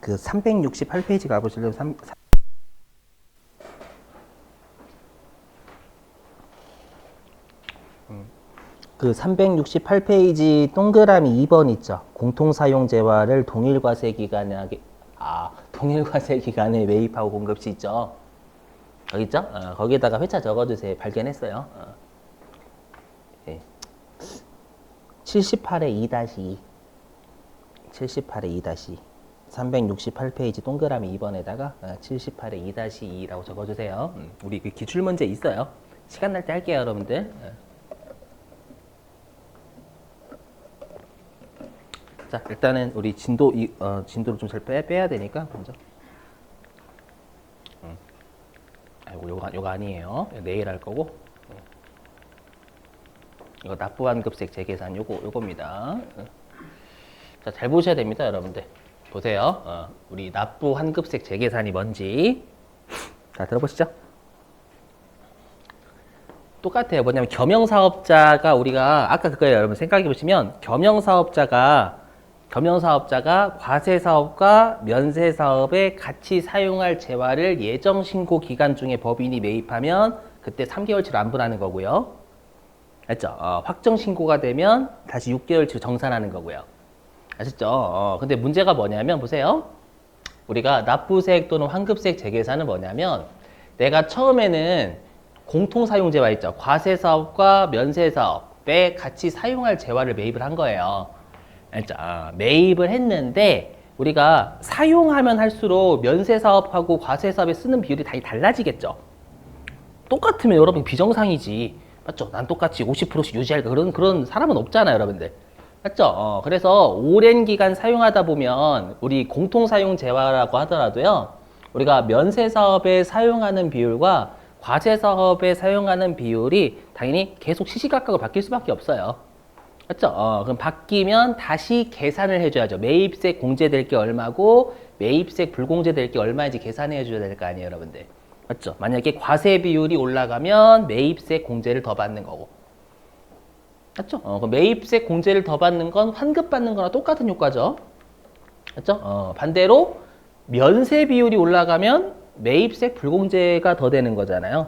그 368페이지 가보실래요? 그 368페이지 동그라미 2번 있죠. 공통사용재화를 동일과세 기간에 매입하고 공급시 있죠. 거기 있죠? 거기에다가 회차 적어주세요. 발견했어요. 네. 78에 2-2. 78에 2-2. 368페이지 동그라미 2번에다가 78에 2-2라고 적어주세요. 우리 그 기출문제 있어요. 시간 날 때 할게요, 여러분들. 자, 일단은 우리 진도를 좀 잘 빼야 되니까 먼저. 아이고, 요거 아니에요. 내일 할 거고. 이거 납부환급세 재계산 요겁니다. 자, 잘 보셔야 됩니다, 여러분들. 보세요. 우리 납부환급세 재계산이 뭔지. 자, 들어보시죠. 똑같아요. 뭐냐면 겸용사업자가 우리가 아까 그거예요. 여러분 생각해 보시면 겸용사업자가 과세사업과 면세사업에 같이 사용할 재화를 예정신고 기간 중에 법인이 매입하면 그때 3개월치로 안분하는 거고요. 알죠? 확정신고가 되면 다시 6개월치로 정산하는 거고요. 아셨죠? 근데 문제가 뭐냐면 보세요. 우리가 납부세액 또는 환급세액 재계산은 뭐냐면 내가 처음에는 공통사용재화 있죠. 과세사업과 면세사업에 같이 사용할 재화를 매입을 한 거예요. 매입을 했는데 우리가 사용하면 할수록 면세사업하고 과세사업에 쓰는 비율이 다 달라지겠죠. 똑같으면 여러분 비정상이지. 맞죠? 난 똑같이 50%씩 유지할 그런 사람은 없잖아요, 여러분들. 맞죠? 그래서 오랜 기간 사용하다 보면 우리 공통사용재화라고 하더라도요. 우리가 면세사업에 사용하는 비율과 과세사업에 사용하는 비율이 당연히 계속 시시각각으로 바뀔 수밖에 없어요. 맞죠? 그럼 바뀌면 다시 계산을 해줘야죠. 매입세 공제될 게 얼마고 매입세 불공제될 게 얼마인지 계산해 줘야 될 거 아니에요, 여러분들. 맞죠? 만약에 과세 비율이 올라가면 매입세 공제를 더 받는 거고. 맞죠? 그럼 매입세 공제를 더 받는 건 환급 받는 거랑 똑같은 효과죠. 맞죠? 반대로 면세 비율이 올라가면 매입세 불공제가 더 되는 거잖아요.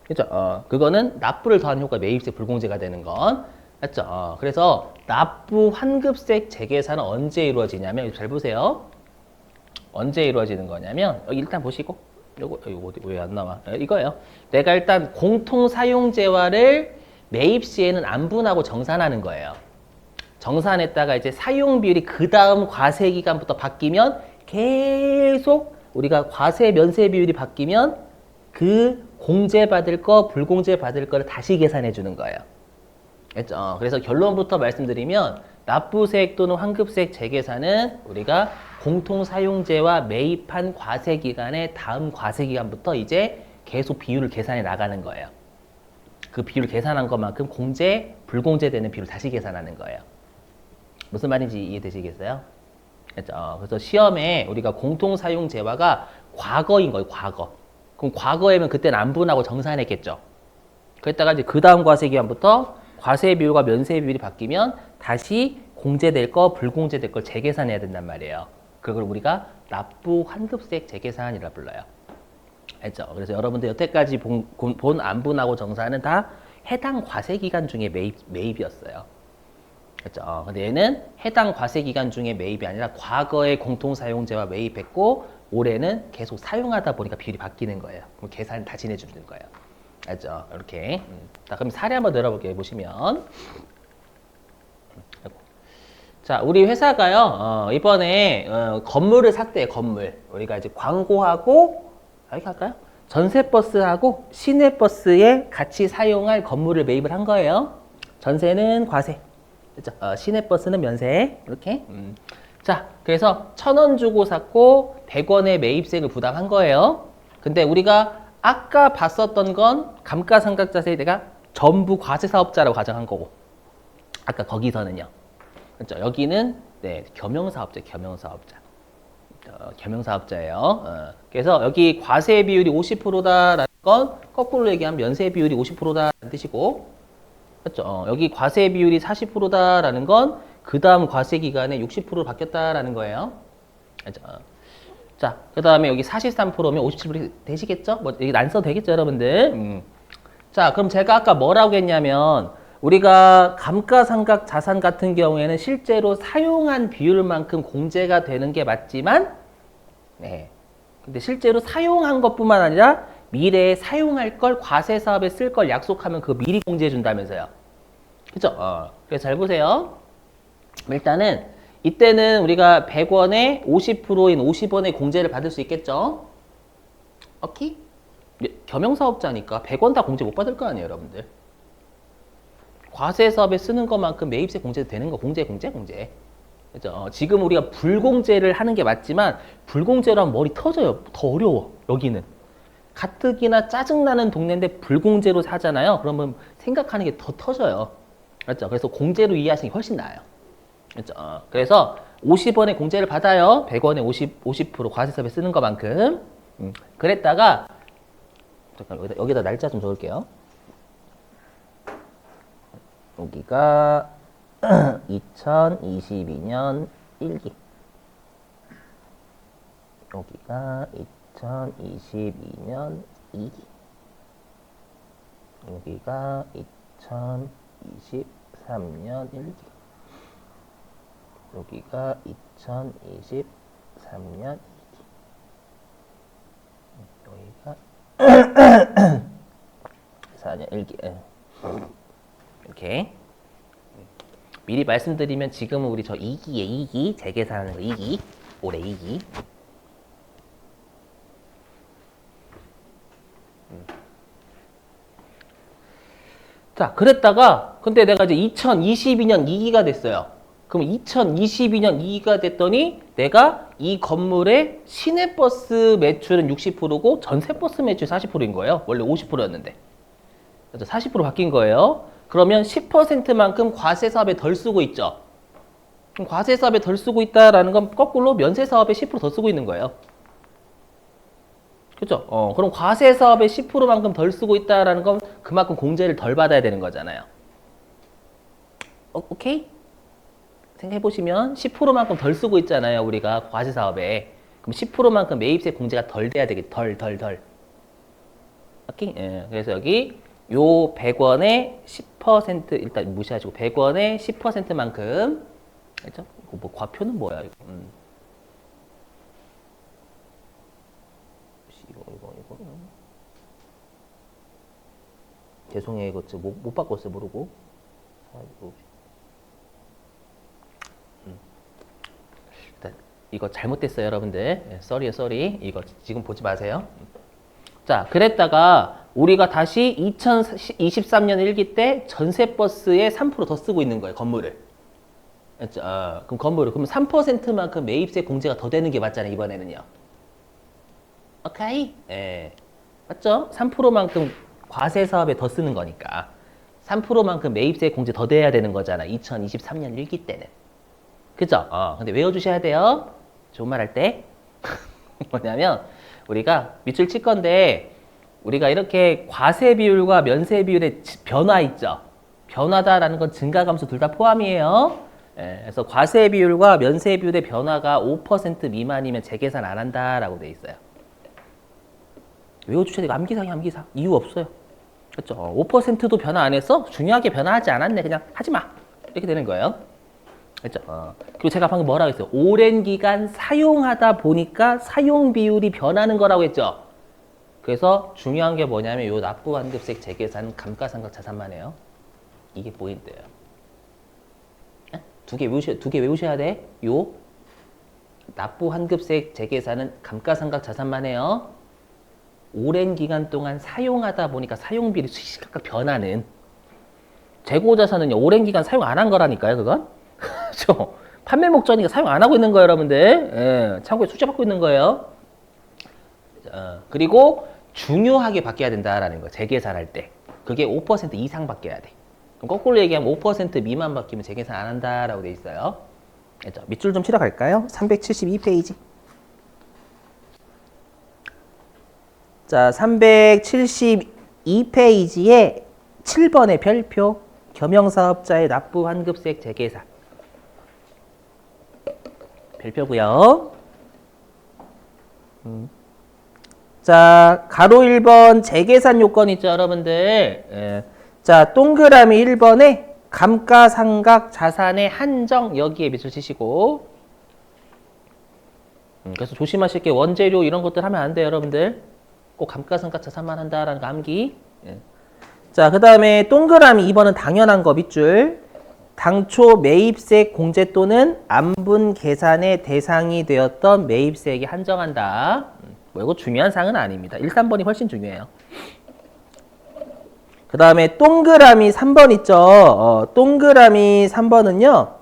그죠? 그거는 납부를 더한 효과 매입세 불공제가 되는 건. 맞죠? 그래서 납부 환급세 재계산은 언제 이루어지냐면 잘 보세요. 언제 이루어지는 거냐면 여기 일단 보시고 요거 왜 안 나와? 이거예요. 내가 일단 공통사용재화를 매입 시에는 안분하고 정산하는 거예요. 정산했다가 이제 사용 비율이 그 다음 과세 기간부터 바뀌면 계속 우리가 과세 면세 비율이 바뀌면 그 공제 받을 거 불공제 받을 거를 다시 계산해 주는 거예요. 알죠? 그래서 결론부터 말씀드리면 납부세액 또는 환급세액 재계산은 우리가 공통사용재와 매입한 과세기간의 다음 과세기간부터 이제 계속 비율을 계산해 나가는 거예요. 그 비율을 계산한 것만큼 공제, 불공제 되는 비율을 다시 계산하는 거예요. 무슨 말인지 이해되시겠어요? 알죠? 그래서 시험에 우리가 공통사용재화가 과거인 거예요, 과거. 그럼 과거에면 그때는 안분하고 정산했겠죠. 그랬다가 이제 그 다음 과세기간부터 과세 비율과 면세 비율이 바뀌면 다시 공제될 거, 불공제될 걸 재계산해야 된단 말이에요. 그걸 우리가 납부 환급세액 재계산이라 불러요. 알죠? 그래서 여러분들 여태까지 본 안분하고 정산은 다 해당 과세 기간 중에 매입이었어요. 그렇죠? 근데 얘는 해당 과세 기간 중에 매입이 아니라 과거에 공통사용재와 매입했고 올해는 계속 사용하다 보니까 비율이 바뀌는 거예요. 그럼 계산 다시 내주는 거예요. 알죠? 이렇게. 자, 그럼 사례 한번 들어볼게요. 보시면. 자, 우리 회사가요, 이번에, 건물을 샀대요, 건물. 우리가 이제 광고하고, 이렇게 할까요? 전세버스하고 시내버스에 같이 사용할 건물을 매입을 한 거예요. 전세는 과세. 그죠? 시내버스는 면세. 이렇게. 자, 그래서 1,000원 주고 샀고, 100원의 매입세를 부담한 거예요. 근데 우리가 아까 봤었던 건 감가상각자세 내가 전부 과세사업자라고 가정한 거고 아까 거기서는요. 그렇죠? 여기는 네, 겸용사업자. 겸용사업자예요. 그래서 여기 과세 비율이 50%다라는 건 거꾸로 얘기하면 면세 비율이 50%다라는 뜻이고 그렇죠? 여기 과세 비율이 40%다라는 건 그 다음 과세 기간에 60%로 바뀌었다라는 거예요. 자, 그 다음에 여기 43%면 57% 되시겠죠? 뭐, 여기 안 써도 되겠죠, 여러분들? 자, 그럼 제가 아까 뭐라고 했냐면, 우리가 감가상각 자산 같은 경우에는 실제로 사용한 비율만큼 공제가 되는 게 맞지만, 네. 근데 실제로 사용한 것뿐만 아니라 미래에 사용할 걸 과세 사업에 쓸 걸 약속하면 그거 미리 공제해 준다면서요. 그죠? 그래서 잘 보세요. 일단은 이때는 우리가 100원에 50%인 50원의 공제를 받을 수 있겠죠? 오케이? 겸용사업자니까 100원 다 공제 못 받을 거 아니에요, 여러분들. 과세 사업에 쓰는 것만큼 매입세 공제도 되는 거, 공제. 그죠? 지금 우리가 불공제를 하는 게 맞지만 불공제로 하면 머리 터져요. 더 어려워, 여기는. 가뜩이나 짜증나는 동네인데 불공제로 사잖아요. 그러면 생각하는 게 더 터져요. 맞죠? 그래서 공제로 이해하시는 게 훨씬 나아요. 그렇죠? 그래서 50원의 공제를 받아요. 100원에 50% 과세사업에 쓰는 것만큼. 그랬다가 잠깐 여기다 날짜 좀 적을게요. 여기가 2022년 1기. 여기가 2022년 2기. 여기가 2023년 1기. 여기가 2023년 2기. 여기가 4년 1기. 이렇게. 미리 말씀드리면 지금은 우리 저 2기에 2기, 재계산하는 거 2기, 올해 2기. 자, 그랬다가 근데 내가 이제 2022년 2기가 됐어요. 그럼 2022년 2기가 됐더니 내가 이 건물의 시내버스 매출은 60%고 전세버스 매출 40%인 거예요. 원래 50%였는데. 그래서 40% 바뀐 거예요. 그러면 10%만큼 과세사업에 덜 쓰고 있죠. 그럼 과세사업에 덜 쓰고 있다라는 건 거꾸로 면세사업에 10% 더 쓰고 있는 거예요. 그죠? 그럼 과세사업에 10%만큼 덜 쓰고 있다라는 건 그만큼 공제를 덜 받아야 되는 거잖아요. 오케이? 생각해보시면 10%만큼 덜 쓰고 있잖아요. 우리가 과세사업에. 그럼 10%만큼 매입세 공제가 덜 돼야 되겠, 덜. 오케이? 예, 그래서 여기 요 100원에 10% 일단 무시하시고 100원에 10%만큼 알죠? 이거 뭐 과표는 뭐야 이거? 이거. 죄송해요 이거 못 바꿨어요 모르고. 일단 이거 잘못됐어요 여러분들. 쏘리. 이거 지금 보지 마세요. 자, 그랬다가 우리가 다시 2023년 1기 때 전세버스에 3% 더 쓰고 있는 거예요, 건물을. 그렇죠? 그럼 건물을. 그럼 3%만큼 매입세 공제가 더 되는 게 맞잖아요, 이번에는요. 오케이? 예. 맞죠? 3%만큼 과세 사업에 더 쓰는 거니까. 3%만큼 매입세 공제 더 돼야 되는 거잖아, 2023년 1기 때는. 그죠? 근데 외워주셔야 돼요. 좋은 말 할 때. 뭐냐면, 우리가 밑줄 칠 건데 우리가 이렇게 과세 비율과 면세 비율의 변화 있죠. 변화다라는 건 증가 감소 둘 다 포함이에요. 그래서 과세 비율과 면세 비율의 변화가 5% 미만이면 재계산 안 한다라고 돼 있어요. 외워주셔야 돼요. 암기상 이유 없어요. 그렇죠? 5%도 변화 안 했어? 중요하게 변화하지 않았네. 그냥 하지 마. 이렇게 되는 거예요. 그렇죠? 그리고 제가 방금 뭐라고 했어요? 오랜 기간 사용하다 보니까 사용 비율이 변하는 거라고 했죠? 그래서 중요한 게 뭐냐면 요 납부환급세 재계산 감가상각 자산만 해요. 이게 포인트예요. 두 개 외우셔야 돼. 요 납부환급세 재계산은 감가상각 자산만 해요. 오랜 기간 동안 사용하다 보니까 사용 비율이 시시각각 변하는. 재고자산은요 오랜 기간 사용 안 한 거라니까요, 그건. 그렇죠? 판매 목적이니까 사용 안 하고 있는 거예요, 여러분들. 예, 창고에 수주받고 있는 거예요. 그리고 중요하게 바뀌어야 된다라는 거, 재계산할 때. 그게 5% 이상 바뀌어야 돼. 그럼 거꾸로 얘기하면 5% 미만 바뀌면 재계산 안 한다라고 돼 있어요. 그렇죠? 밑줄 좀 치러 갈까요? 372페이지. 자, 372페이지에 7번의 별표, 겸용사업자의 납부환급세 재계산. 별표고요. 자, 가로 1번 재계산 요건 있죠, 여러분들. 예. 자, 동그라미 1번에 감가상각 자산의 한정 여기에 밑줄 치시고. 그래서 조심하실 게 원재료 이런 것들 하면 안 돼요, 여러분들. 꼭 감가상각 자산만 한다라는 거 암기. 예. 자, 그 다음에 동그라미 2번은 당연한 거 밑줄. 당초 매입세 공제 또는 안분 계산의 대상이 되었던 매입세액에 한정한다. 뭐 이거 중요한 사항은 아닙니다. 1, 3번이 훨씬 중요해요. 그 다음에 동그라미 3번 있죠. 동그라미 3번은요.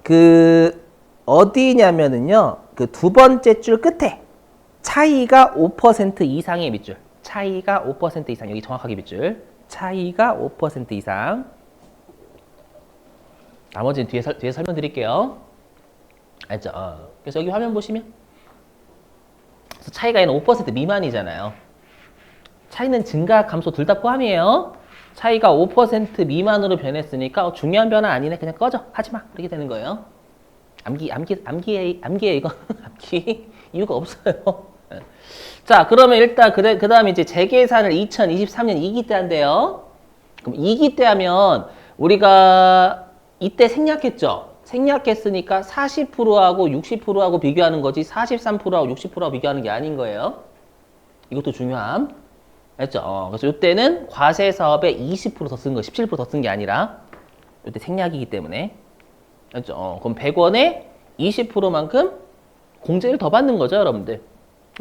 그 어디냐면은요. 그 두 번째 줄 끝에 차이가 5% 이상의 밑줄. 차이가 5% 이상. 여기 정확하게 밑줄. 차이가 5% 이상. 나머지는 뒤에 설명드릴게요. 알죠? 그래서 여기 화면 보시면 그래서 차이가 얘는 5% 미만이잖아요. 차이는 증가, 감소 둘 다 포함이에요. 차이가 5% 미만으로 변했으니까 중요한 변화 아니네. 그냥 꺼져. 하지마. 이렇게 되는 거예요. 암기에 이거. 암기 이유가 없어요. 자, 그러면 일단 그 다음에 이제 재계산을 2023년 2기 때 한대요. 그럼 2기 때 하면 우리가 이때 생략했죠. 생략했으니까 40%하고 60%하고 비교하는 거지 43%하고 60%하고 비교하는 게 아닌 거예요. 이것도 중요함. 알죠? 그래서 이때는 과세 사업에 20% 더 쓴 거, 17% 더 쓴 게 아니라 이때 생략이기 때문에. 알죠? 그럼 100원에 20%만큼 공제를 더 받는 거죠, 여러분들.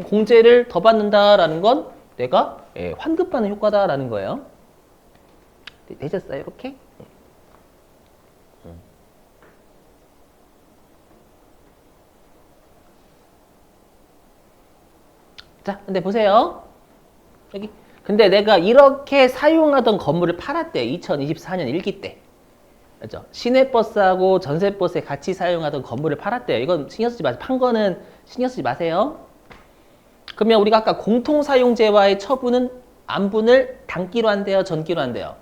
공제를 더 받는다라는 건 내가 환급받는 효과다라는 거예요. 되셨어요, 이렇게? 자, 근데 보세요. 여기. 근데 내가 이렇게 사용하던 건물을 팔았대. 2024년 1기 때. 그죠? 시내버스하고 전세버스에 같이 사용하던 건물을 팔았대요. 이건 신경 쓰지 마세요. 판 거는 신경 쓰지 마세요. 그러면 우리가 아까 공통사용재와의 처분은 안분을 단기로 한대요? 전기로 한대요?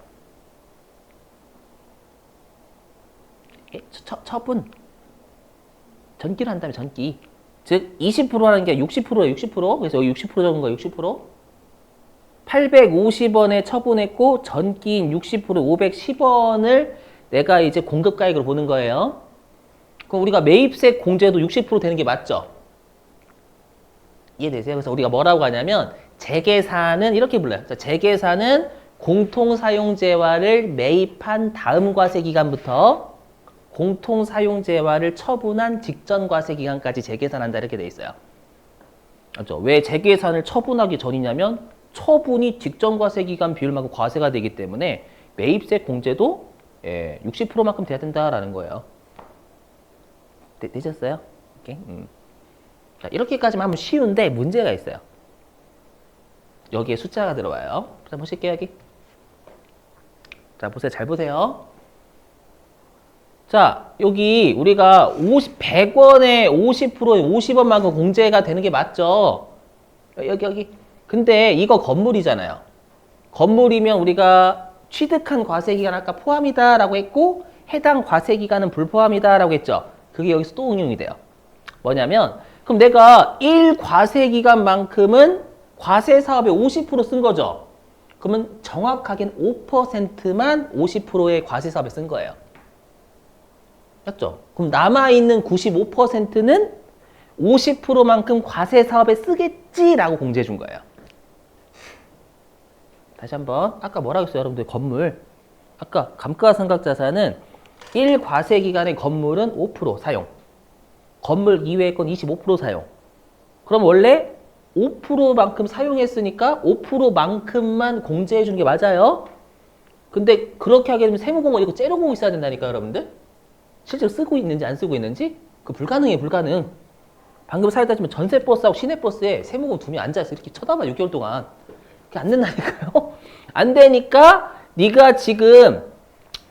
처분. 전기로 한다면 전기. 즉 20%라는 게 60%예요. 60%. 그래서 여기 60% 적은 거예요. 60%. 850원에 처분했고 전기인 60% 510원을 내가 이제 공급가액으로 보는 거예요. 그럼 우리가 매입세 공제도 60% 되는 게 맞죠? 이해되세요? 그래서 우리가 뭐라고 하냐면 재계산은 이렇게 불러요. 재계산은 공통사용재화를 매입한 다음 과세기간부터 공통사용재화를 처분한 직전 과세기간까지 재계산한다 이렇게 돼 있어요. 맞죠? 왜 재계산을 처분하기 전이냐면 처분이 직전 과세기간 비율만큼 과세가 되기 때문에 매입세 공제도 60%만큼 돼야 된다라는 거예요. 되셨어요? 오케이. 자, 이렇게까지만 하면 쉬운데 문제가 있어요. 여기에 숫자가 들어와요. 자, 보실게요, 여기. 자, 보세요. 잘 보세요. 자, 여기 우리가 100원에 50%에 50원만큼 공제가 되는 게 맞죠? 여기. 근데 이거 건물이잖아요. 건물이면 우리가 취득한 과세기간 아까 포함이다라고 했고 해당 과세기간은 불포함이다라고 했죠. 그게 여기서 또 응용이 돼요. 뭐냐면 그럼 내가 1과세기간만큼은 과세사업에 50% 쓴 거죠. 그러면 정확하게는 5%만 50%의 과세사업에 쓴 거예요. 맞죠? 그럼 남아있는 95%는 50%만큼 과세사업에 쓰겠지라고 공제해 준 거예요. 다시 한번 아까 뭐라고 했어요, 여러분들? 건물. 아까 감가상각자산은 1과세기간의 건물은 5% 사용. 건물 이외의 건 25% 사용. 그럼 원래 5%만큼 사용했으니까 5%만큼만 공제해 주는 게 맞아요. 근데 그렇게 하게 되면 세무공고 이거 째려보고 있어야 된다니까, 여러분들. 실제로 쓰고 있는지 안 쓰고 있는지 그 불가능해. 불가능. 방금 사례 따지면 전세버스하고 시내버스에 세무공 두 명 앉아있어. 이렇게 쳐다봐 6개월 동안. 그게 안 된다니까요. 안 되니까 네가 지금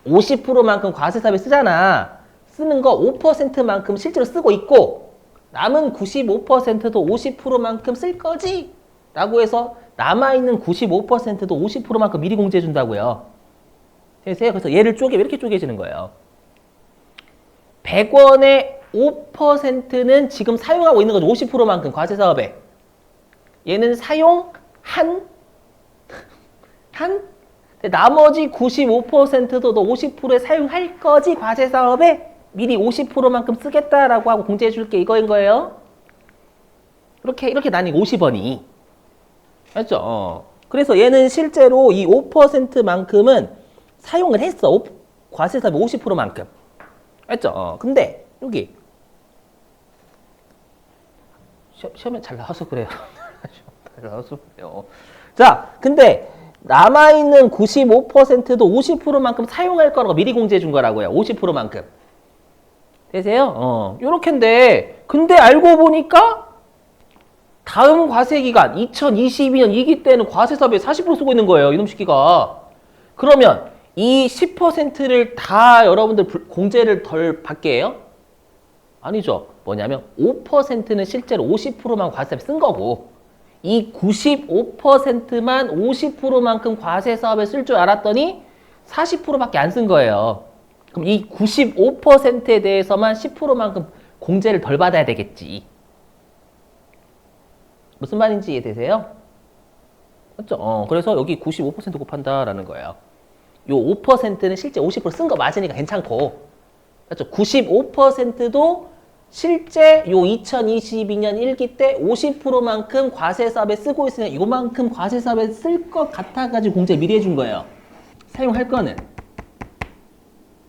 50%만큼 과세사업에 쓰잖아. 쓰는 거 5%만큼 실제로 쓰고 있고 남은 95%도 50%만큼 쓸 거지? 라고 해서 남아있는 95%도 50%만큼 미리 공제해 준다고요. 되세요? 그래서 얘를 쪼개 이렇게 쪼개지는 거예요. 100원의 5%는 지금 사용하고 있는 거죠. 50%만큼 과세사업에. 얘는 사용한 나머지 95%도 너 50%에 사용할 거지 과세 사업에 미리 50%만큼 쓰겠다라고 하고 공제해 줄게 이거인 거예요. 이렇게 나뉘고 50원이. 알죠? 그래서 얘는 실제로 이 5%만큼은 사용을 했어. 과세 사업의 50%만큼. 알죠? 근데 여기 시험에 잘 나와서 그래요. 잘 나와서 그래요. 자, 근데 남아있는 95%도 50%만큼 사용할 거라고 미리 공제해 준 거라고요. 50%만큼. 되세요? 요렇게인데, 근데 알고 보니까 다음 과세 기간 2022년 2기 때는 과세 사업에 40% 쓰고 있는 거예요. 이놈 새끼가. 그러면 이 10%를 다 여러분들 공제를 덜 받게 해요? 아니죠. 뭐냐면 5%는 실제로 50%만 과세 쓴 거고 이 95%만 50%만큼 과세 사업에 쓸 줄 알았더니 40%밖에 안 쓴 거예요. 그럼 이 95%에 대해서만 10%만큼 공제를 덜 받아야 되겠지. 무슨 말인지 이해되세요? 맞죠? 그래서 여기 95% 곱한다라는 거예요. 요 5%는 실제 50%쓴 거 맞으니까 괜찮고, 맞죠? 95%도 실제 요 2022년 1기 때 50%만큼 과세 사업에 쓰고 있으니까 요만큼 과세 사업에 쓸 것 같아가지고 공제 미리 해준 거예요. 사용할 거는.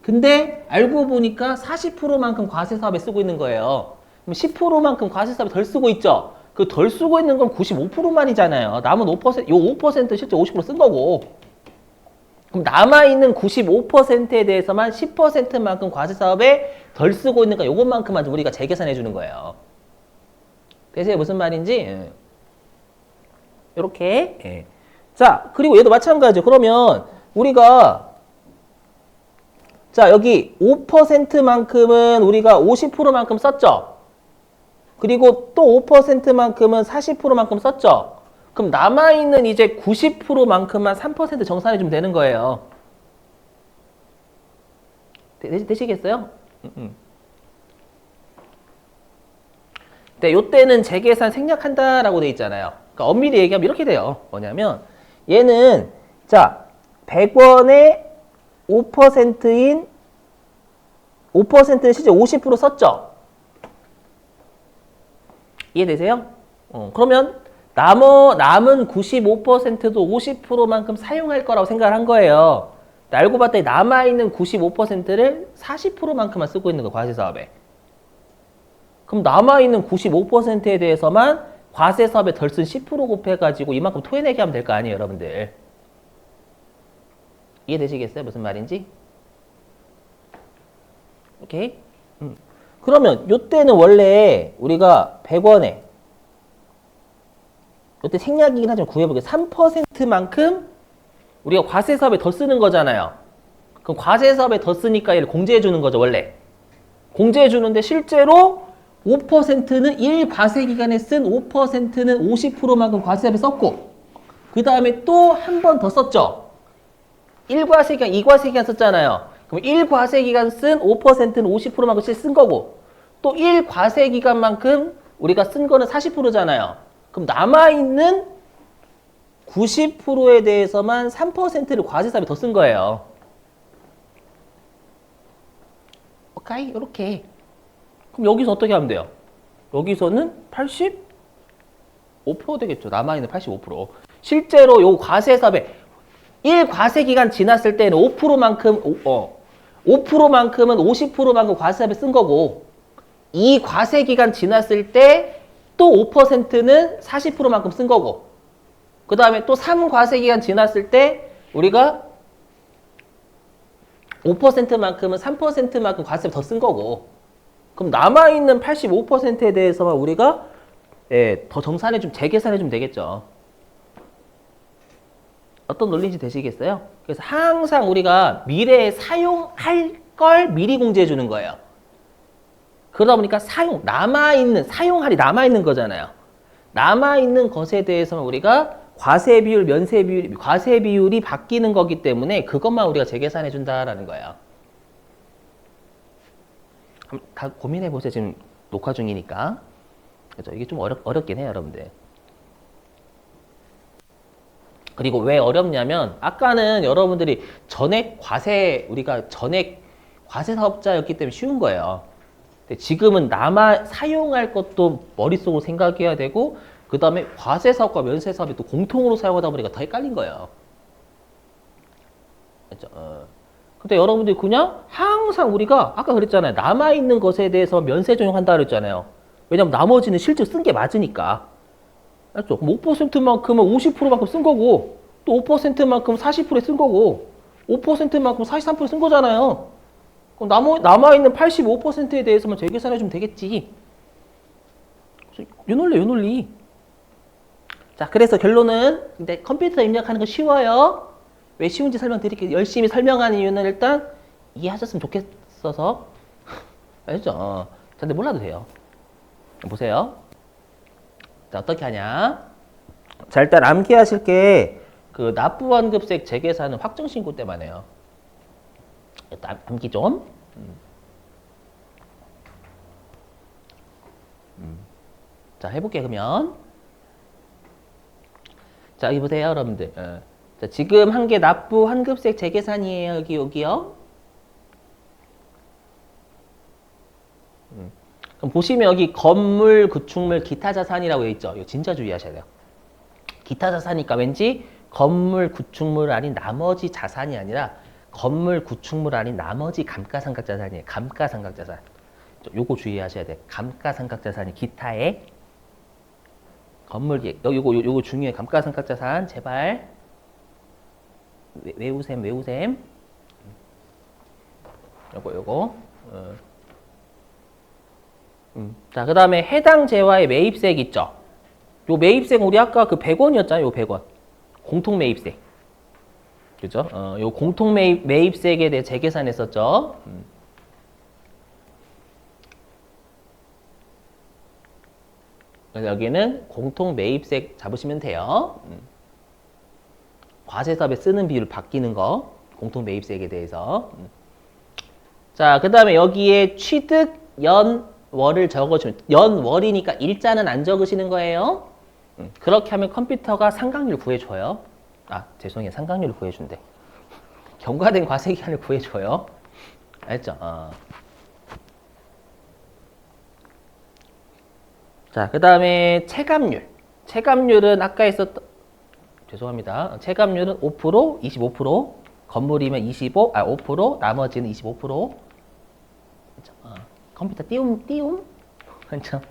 근데 알고 보니까 40%만큼 과세 사업에 쓰고 있는 거예요. 그럼 10%만큼 과세 사업에 덜 쓰고 있죠? 그 덜 쓰고 있는 건 95%만이잖아요. 남은 5%, 요 5% 실제 50%쓴 거고. 그럼 남아있는 95%에 대해서만 10%만큼 과세 사업에 덜 쓰고 있는 거 요것만큼만 우리가 재계산해 주는 거예요. 되세요? 무슨 말인지? 요렇게. 예. 자, 그리고 얘도 마찬가지죠. 그러면 우리가 자, 여기 5%만큼은 우리가 50%만큼 썼죠? 그리고 또 5%만큼은 40%만큼 썼죠? 그럼 남아있는 이제 90%만큼만 3% 정산해주면 되는 거예요. 되시겠어요? 네, 요때는 재계산 생략한다라고 돼 있잖아요. 그러니까 엄밀히 얘기하면 이렇게 돼요. 뭐냐면 얘는 자 100원에 5%인 5%는 실제 50% 썼죠? 이해되세요? 그러면 남은 95%도 50%만큼 사용할 거라고 생각을 한 거예요. 알고 봤더니 남아있는 95%를 40%만큼만 쓰고 있는 거 과세 사업에. 그럼 남아있는 95%에 대해서만 과세 사업에 덜 쓴 10% 곱해가지고 이만큼 토해내게 하면 될 거 아니에요, 여러분들. 이해되시겠어요? 무슨 말인지? 오케이? 그러면 요때는 원래 우리가 100원에 요때 생략이긴 하지만 구해보겠습니다. 3%만큼 우리가 과세 사업에 더 쓰는 거잖아요. 그럼 과세 사업에 더 쓰니까 얘를 공제해 주는 거죠, 원래. 공제해 주는데 실제로 5%는 1과세 기간에 쓴 5%는 50%만큼 과세 사업에 썼고 그 다음에 또 한 번 더 썼죠. 1과세 기간, 2과세 기간 썼잖아요. 그럼 1과세 기간 쓴 5%는 50%만큼 쓴 거고 또 1과세 기간만큼 우리가 쓴 거는 40%잖아요. 그럼 남아있는 90%에 대해서만 3%를 과세 사업에 더 쓴 거예요. 오케이? 이렇게. 그럼 여기서 어떻게 하면 돼요? 여기서는 85% 되겠죠. 남아있는 85%. 실제로 요 과세 사업에 1과세 기간 지났을 때는 5%만큼은 50%만큼 과세 사업에 쓴 거고 2과세 기간 지났을 때 또 5%는 40%만큼 쓴 거고 그 다음에 또 3과세 기간 지났을 때 우리가 5%만큼은 3%만큼 과세 더 쓴 거고 그럼 남아있는 85%에 대해서만 우리가 더 정산해 좀 재계산해 주면 되겠죠. 어떤 논리인지 되시겠어요? 그래서 항상 우리가 미래에 사용할 걸 미리 공제해 주는 거예요. 그러다 보니까 사용할이 남아있는 거잖아요. 남아있는 것에 대해서는 우리가 과세 비율, 면세 비율, 과세 비율이 바뀌는 거기 때문에 그것만 우리가 재계산해 준다라는 거예요. 다 고민해 보세요. 지금 녹화 중이니까. 그렇죠? 이게 좀 어렵긴 해요, 여러분들. 그리고 왜 어렵냐면 아까는 여러분들이 우리가 전액 과세 사업자였기 때문에 쉬운 거예요. 근데 지금은 사용할 것도 머릿속으로 생각해야 되고 그 다음에 과세 사업과 면세 사업이 또 공통으로 사용하다 보니까 더 헷갈린 거예요. 그렇죠? 근데 여러분들이 그냥 항상 우리가 아까 그랬잖아요. 남아있는 것에 대해서 면세 적용한다 그랬잖아요. 왜냐면 나머지는 실제 쓴 게 맞으니까. 알죠? 5%만큼은 50%만큼 쓴 거고 또 5%만큼 40%에 쓴 거고 5%만큼 43%에 쓴 거잖아요. 그럼 남아있는 85%에 대해서만 재계산해주면 되겠지. 요 논리. 자, 그래서 결론은 근데 컴퓨터 입력하는 거 쉬워요. 왜 쉬운지 설명드릴게요. 열심히 설명하는 이유는 일단 이해하셨으면 좋겠어서. 알죠? 자, 근데 몰라도 돼요. 보세요. 자, 어떻게 하냐? 자, 일단 암기하실 게 그 납부환급세 재계산은 확정신고 때만 해요. 일단 암기 좀. 자, 해볼게요, 그러면. 자, 여기 보세요, 여러분들. 자, 지금 한 게 납부환급세 재계산이에요, 여기요. 그럼 보시면 여기 건물, 구축물, 기타 자산이라고 되어 있죠. 이거 진짜 주의하셔야 돼요. 기타 자산이니까 왠지 건물, 구축물 아닌 나머지 자산이 아니라 건물, 구축물 아닌 나머지 감가상각자산이에요. 감가상각자산. 요거 주의하셔야 돼요. 감가상각자산이 기타에 건물, 요거 중요해. 감가상각자산 제발 외우셈. 요거. 자, 그 다음에 해당 재화의 매입세액 있죠? 요 매입세액 우리 아까 그 100원이었잖아요. 요 100원. 공통 매입세. 그죠? 요 공통 매입세액에 대해 재계산했었죠. 그래서 여기는 공통 매입세액 잡으시면 돼요. 과세사업에 쓰는 비율 바뀌는 거. 공통 매입세액에 대해서. 자, 그 다음에 여기에 취득 연월을 적어주면, 연월이니까 일자는 안 적으시는 거예요. 그렇게 하면 컴퓨터가 상각률 구해줘요. 아, 죄송해요. 상각률 구해준대. 경과된 과세기간을 구해줘요. 알죠? 자, 그 다음에 체감률. 체감률은 아까 있었던, 죄송합니다. 체감률은 5%, 25%. 건물이면 5%, 나머지는 25%. 그렇죠? 컴퓨터 띄움. 그렇죠?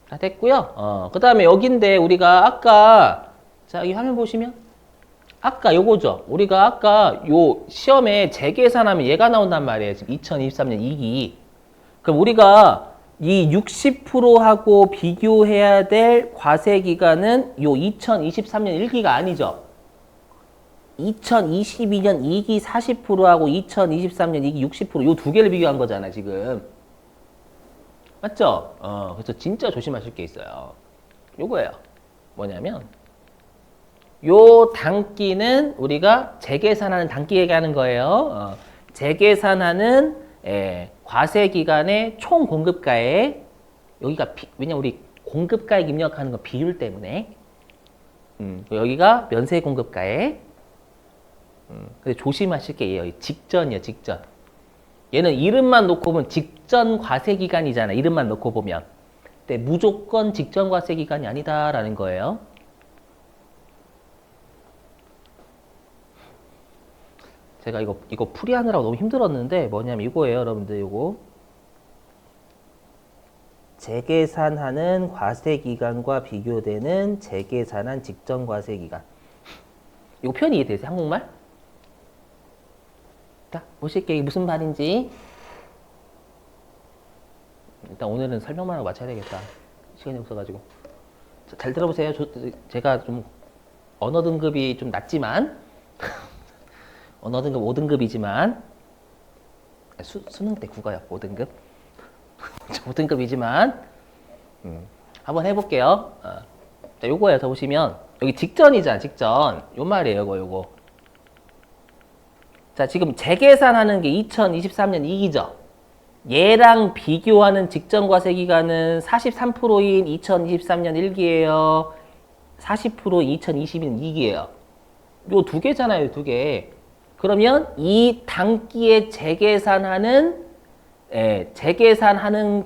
다 됐고요. 그 다음에 여긴데 우리가 아까 자, 이 화면 보시면 아까 요거죠. 우리가 아까 요 시험에 재계산하면 얘가 나온단 말이에요. 지금 2023년 2기. 그럼 우리가 이 60%하고 비교해야 될 과세 기간은 요 2023년 1기가 아니죠. 2022년 2기 40%하고 2023년 2기 60% 요 두 개를 비교한 거잖아, 지금. 맞죠? 그래서 진짜 조심하실 게 있어요. 요거예요. 뭐냐면 요 단기는 우리가 재계산하는 단기 얘기하는 거예요. 재계산하는 과세 기간의 총 공급가에 여기가 왜냐 우리 공급가액 입력하는 거 비율 때문에 여기가 면세 공급가에 근데 조심하실 게 얘예요. 직전이요, 직전. 얘는 이름만 놓고 보면 직전 과세 기간이잖아. 이름만 놓고 보면. 근데 무조건 직전 과세 기간이 아니다라는 거예요. 제가 이거 풀이하느라고 너무 힘들었는데 뭐냐면 이거예요, 여러분들. 이거 재계산하는 과세 기간과 비교되는 재계산한 직전 과세 기간. 이거 표현 이해되세요? 한국말? 자, 보실게요. 이게 무슨 말인지. 일단 오늘은 설명만 하고 마쳐야 되겠다. 시간이 없어가지고. 자, 잘 들어보세요. 제가 좀 언어 등급이 좀 낮지만 언어 등급 5등급이지만 수능 때 국어요. 5등급. 5등급이지만 한번 해볼게요. 자, 요거예요. 더 보시면 여기 직전이잖아. 직전. 요 말이에요. 요거. 자, 지금 재계산하는 게 2023년 2기죠. 얘랑 비교하는 직전 과세 기간은 43%인 2023년 1기예요. 40% 2022는 이익이에요. 요 두 개잖아요, 두 개. 그러면 이 단기에 재계산하는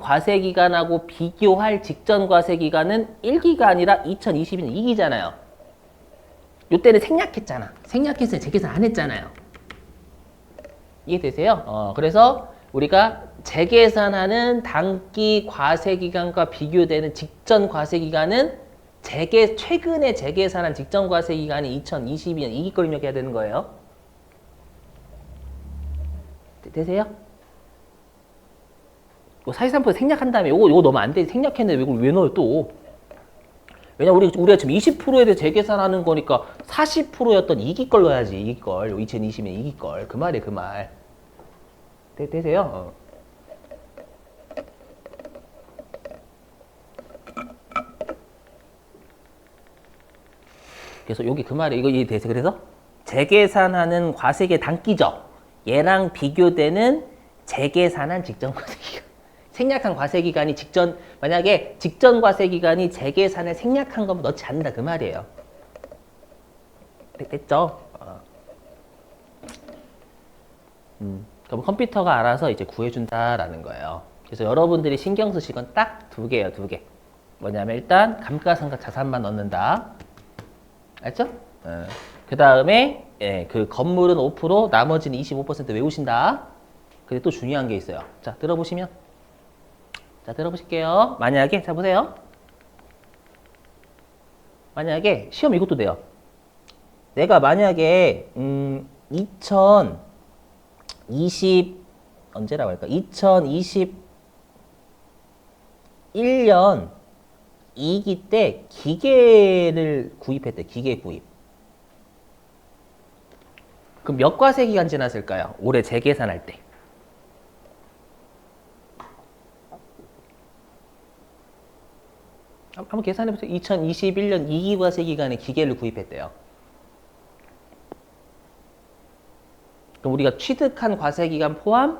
과세기간하고 비교할 직전 과세기간은 1기가 아니라 2022년 2기잖아요. 요때는 생략했잖아. 생략해서 재계산 안 했잖아요. 이해되세요? 그래서 우리가 재계산하는 단기 과세기간과 비교되는 직전 과세기간은 최근에 재계산한 직전 과세기간이 2022년 2기 걸 입력해야 되는 거예요. 되세요? 43% 생략한 다음에 요거 넣으면 안 돼. 생략했는데 이걸 왜 넣어요 또? 왜냐면 우리가 지금 20%에 대해 재계산하는 거니까 40%였던 2기 걸 넣어야지. 2기 걸. 2020년 2기 걸. 그 말이에요, 그 말. 되세요? 그래서 여기 그 말이에요. 이거 이해되세요? 그래서 재계산하는 과세기의 단기죠. 얘랑 비교되는 재계산한 직전 과세기간. 생략한 과세기간이 만약에 직전 과세기간이 재계산을 생략한 거면 넣지 않는다. 그 말이에요. 됐죠? 그럼 컴퓨터가 알아서 이제 구해준다라는 거예요. 그래서 여러분들이 신경 쓰실 건 딱 두 개예요, 두 개. 뭐냐면 일단 감가상각 자산만 넣는다. 알죠? 그 다음에 그 건물은 5%, 나머지는 25% 외우신다. 근데 또 중요한 게 있어요. 자, 들어보시면. 자, 들어보실게요. 만약에, 자, 보세요. 만약에, 시험 이것도 돼요. 내가 만약에, 언제라고 할까? 2021년 2기 때 기계를 구입했대, 기계 구입. 그럼 몇 과세 기간 지났을까요? 올해 재계산할 때. 한번 계산해보세요. 2021년 2기 과세 기간에 기계를 구입했대요. 그럼 우리가 취득한 과세 기간 포함,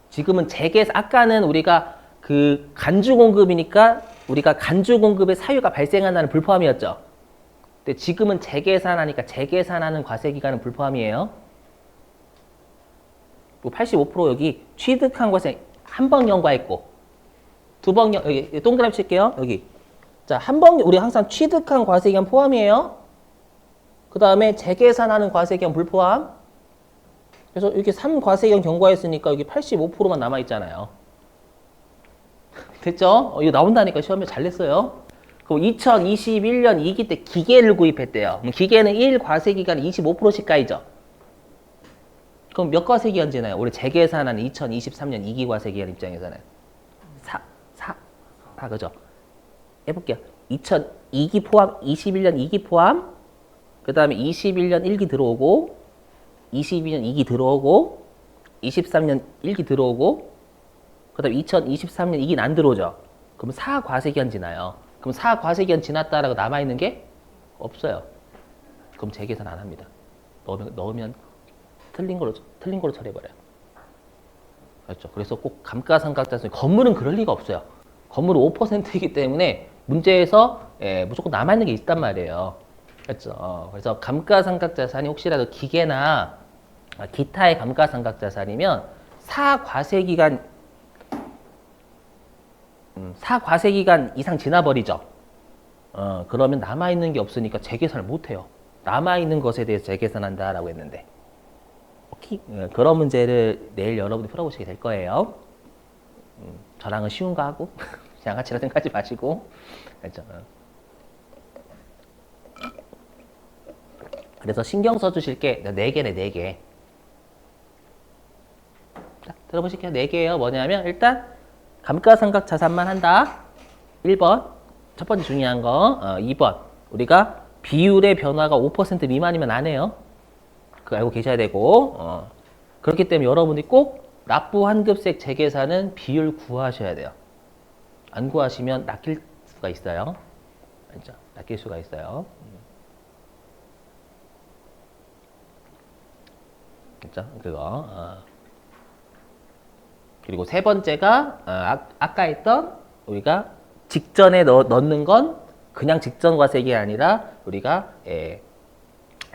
지금은 아까는 우리가 그 간주 공급이니까 우리가 간주 공급의 사유가 발생한다는 불포함이었죠. 근데 지금은 재계산하니까 재계산하는 과세 기간은 불포함이에요. 85% 여기 취득한 과세 한 번 경과했고, 두 번 여기 동그라미 칠게요. 여기. 자, 우리 항상 취득한 과세 기간 포함이에요. 그 다음에 재계산하는 과세 기간 불포함. 그래서 이렇게 3과세기간 경과했으니까 여기 85%만 남아있잖아요. 됐죠? 이거 나온다니까 시험에 잘 냈어요. 그럼 2021년 2기 때 기계를 구입했대요. 그럼 기계는 1과세기간 25%씩 까이죠. 그럼 몇 과세기간 지나요? 올해 재계산한 2023년 2기 과세기간 입장에서는 4, 그죠? 해볼게요. 2002기 포함, 21년 2기 포함, 그 다음에 21년 1기 들어오고, 22년 2기 들어오고, 23년 1기 들어오고, 그 다음에 2023년 2기는 안 들어오죠. 그럼 4과세기간 지나요. 그럼 4과세기간 지났다라고 남아있는 게 없어요. 그럼 재계산 안 합니다. 넣으면 틀린 걸로 처리해버려요. 그렇죠. 그래서 꼭 감가상각자산, 건물은 그럴 리가 없어요. 건물은 5%이기 때문에 문제에서 무조건 남아있는 게 있단 말이에요. 그렇죠. 그래서 감가상각자산이 혹시라도 기계나 기타의 감가상각자산이면 4과세기간 이상 지나버리죠. 그러면 남아있는 게 없으니까 재계산을 못해요. 남아있는 것에 대해서 재계산한다라고 했는데. 오케이. 그런 문제를 내일 여러분이 풀어보시게 될 거예요. 저랑은 쉬운 거 하고 양아치라 생각하지 마시고. 그렇죠. 그래서 신경 써주실 게 4개네, 4개. 자, 들어보실게요. 4개예요. 뭐냐면 일단 감가상각 자산만 한다. 1번. 첫 번째 중요한 거. 2번. 우리가 비율의 변화가 5% 미만이면 안 해요. 그거 알고 계셔야 되고. 그렇기 때문에 여러분이 꼭 납부 환급세 재계산은 비율 구하셔야 돼요. 안 구하시면 낚일 수가 있어요. 알죠? 낚일 수가 있어요. 그죠? 그거. 그리고 세 번째가 아까 했던 우리가 직전에 넣는 건 그냥 직전 과세기가 아니라 우리가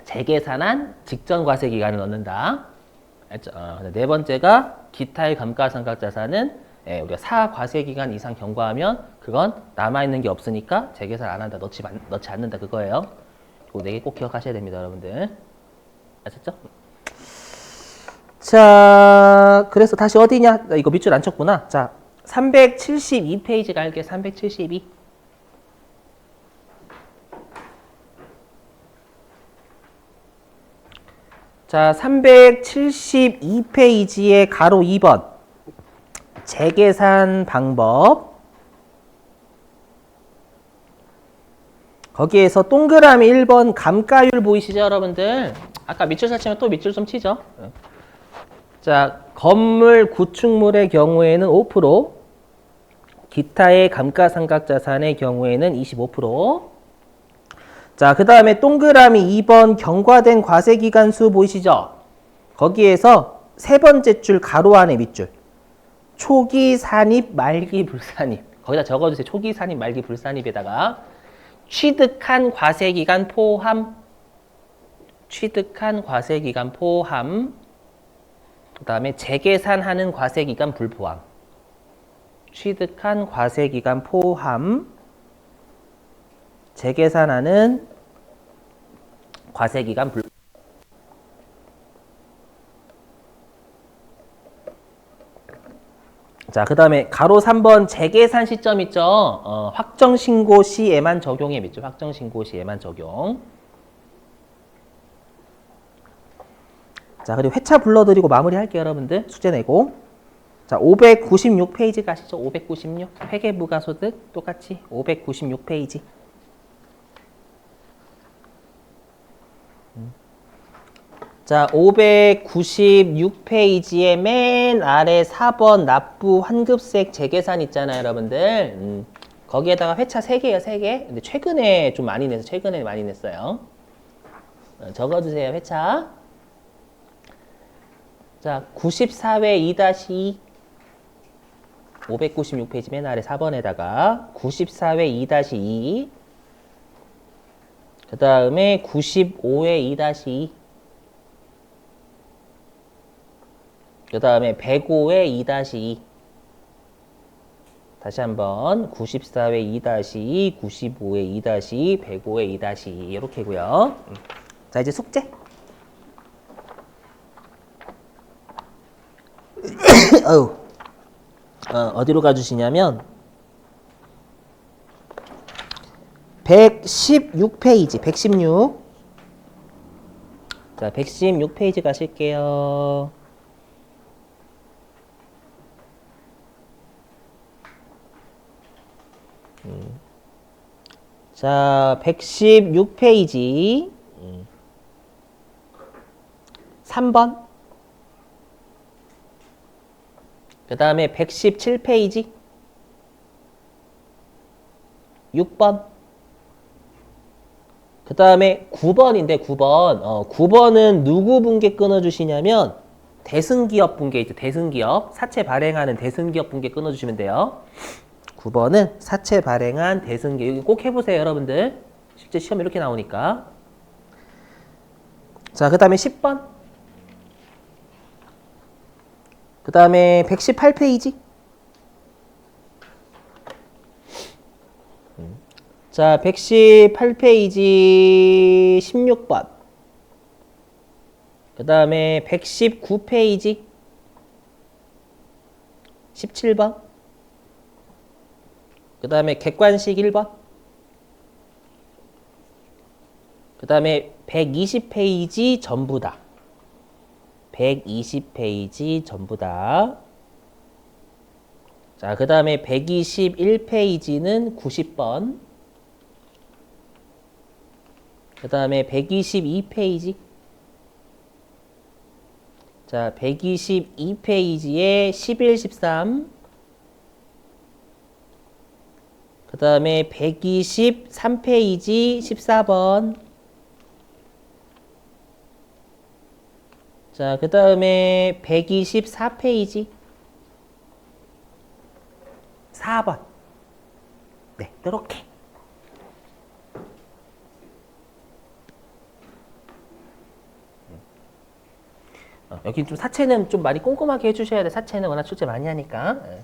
재계산한 직전 과세기간을 넣는다. 알죠? 네 번째가 기타의 감가상각자산은 우리가 4과세기간 이상 경과하면 그건 남아있는 게 없으니까 재계산 안 한다. 넣지 않는다. 그거예요. 이 4개 꼭 기억하셔야 됩니다. 여러분들. 아셨죠? 자, 그래서 다시 어디냐? 이거 밑줄 안 쳤구나. 자, 372페이지 갈게. 372. 자, 372페이지에 가로 2번. 재계산 방법. 거기에서 동그라미 1번 감가율 보이시죠, 여러분들? 아까 밑줄 설치면 또 밑줄 좀 치죠. 자, 건물, 구축물의 경우에는 5%, 기타의 감가상각자산의 경우에는 25%. 자, 그 다음에 동그라미 2번 경과된 과세기간수 보이시죠? 거기에서 세 번째 줄 가로 안에 밑줄. 초기 산입, 말기 불산입. 거기다 적어주세요. 초기 산입, 말기 불산입에다가 취득한 과세기간 포함. 취득한 과세기간 포함. 그 다음에 재계산하는 과세기간 불포함. 취득한 과세기간 포함. 재계산하는 과세기간 불포함. 자, 그 다음에 가로 3번 재계산 시점 있죠? 확정신고 시에만 적용해 밑줄. 확정신고 시에만 적용. 자, 그리고 회차 불러드리고 마무리할게요, 여러분들. 숙제 내고. 자, 596페이지 가시죠. 596. 회계부가소득 똑같이 596페이지. 자, 596페이지의 맨 아래 4번 납부 환급세 재계산 있잖아요, 여러분들. 거기에다가 회차 3개예요, 3개. 근데 최근에 좀 많이 내서 최근에 많이 냈어요. 적어주세요, 회차. 자, 94회 2-2. 596페이지 맨 아래 4번에다가 94회 2-2. 그 다음에 95회 2-2. 그 다음에 105회 2-2. 다시 한번 94회 2-2, 95회 2-2, 105회 2-2 이렇게고요. 자, 이제 숙제. 어디로 가주시냐면 116페이지 116. 자, 116페이지 가실게요. 자, 116페이지 3번. 그 다음에 117페이지 6번. 그 다음에 9번인데 9번. 9번은 누구 분께 끊어주시냐면 대승기업 분께 있죠. 대승기업. 사채 발행하는 대승기업 분께 끊어주시면 돼요. 9번은 사채 발행한 대승기업. 여기 꼭 해보세요, 여러분들. 실제 시험 이렇게 나오니까. 자, 그 다음에 10번. 그 다음에 118페이지. 자, 118페이지 16번. 그 다음에 119페이지 17번. 그 다음에 객관식 1번. 그 다음에 120페이지 전부 다. 120페이지 전부 다. 자, 그 다음에 121페이지는 90번. 그 다음에 122페이지. 자, 122페이지에 11, 13. 그 다음에 123페이지 14번. 자, 그 다음에 124페이지 4번. 네, 이렇게. 여기 좀 사채는 좀 많이 꼼꼼하게 해주셔야 돼. 사채는 워낙 출제 많이 하니까. 예.